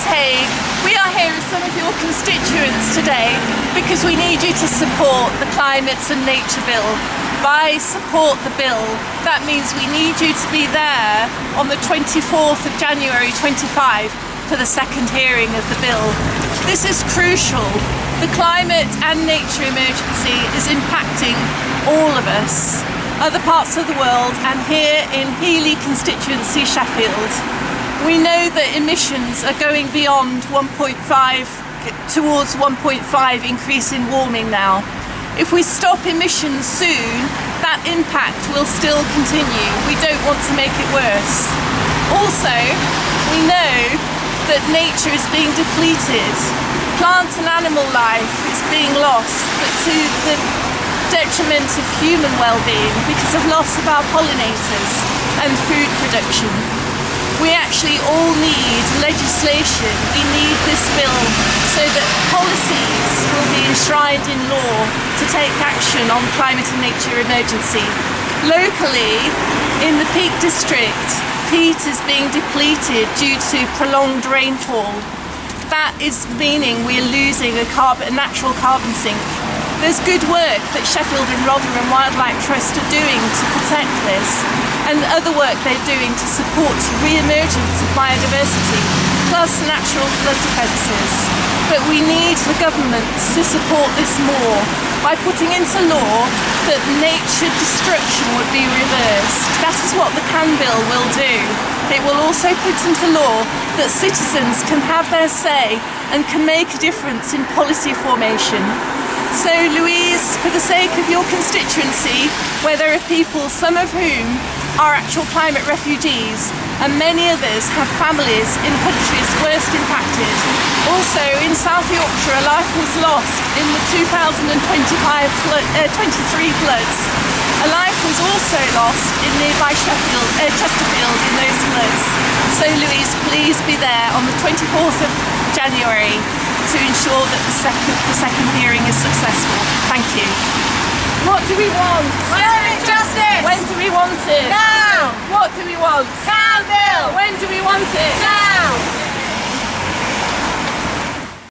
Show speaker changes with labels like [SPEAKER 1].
[SPEAKER 1] Louise Haigh. We are here with some of your constituents today because we need you to support the Climate and Nature Bill. By support the bill, that means we need you to be there on the 24th of January 25 for the second hearing of the bill. This is crucial. The climate and nature emergency is impacting all of us, other parts of the world, and here in Heeley constituency, Sheffield. We know that emissions are going beyond 1.5 towards 1.5 increase in warming now. If we stop emissions soon, that impact will still continue. We don't want to make it worse. Also, we know that nature is being depleted. Plant and animal life is being lost, but to the detriment of human well-being because of loss of our pollinators and food production. We actually all need legislation. We need this bill so that policies will be enshrined in law to take action on climate and nature emergency. Locally, in the Peak District, peat is being depleted due to prolonged rainfall. That is meaning we're losing a natural carbon sink. There's good work that Sheffield and Rotherham Wildlife Trust are doing to protect this, and other work they're doing to support re-emergence of biodiversity, plus natural flood defences. But we need the government to support this more by putting into law that nature destruction would be reversed. That is what the CAN bill will do. It will also put into law that citizens can have their say and can make a difference in policy formation. So Louise, for the sake of your constituency, where there are people, some of whom are actual climate refugees, and many others have families in countries worst impacted. Also in South Yorkshire, a life was lost in the 2023 floods. A life was also lost in nearby Chesterfield in those floods. So Louise, please be there on the 24th of January to ensure that the second hearing is successful. Thank you. What do we want?
[SPEAKER 2] Climate justice!
[SPEAKER 1] When do we want it?
[SPEAKER 2] Now!
[SPEAKER 1] What do we want?
[SPEAKER 2] CAN bill!
[SPEAKER 1] When do we want it?
[SPEAKER 2] Now!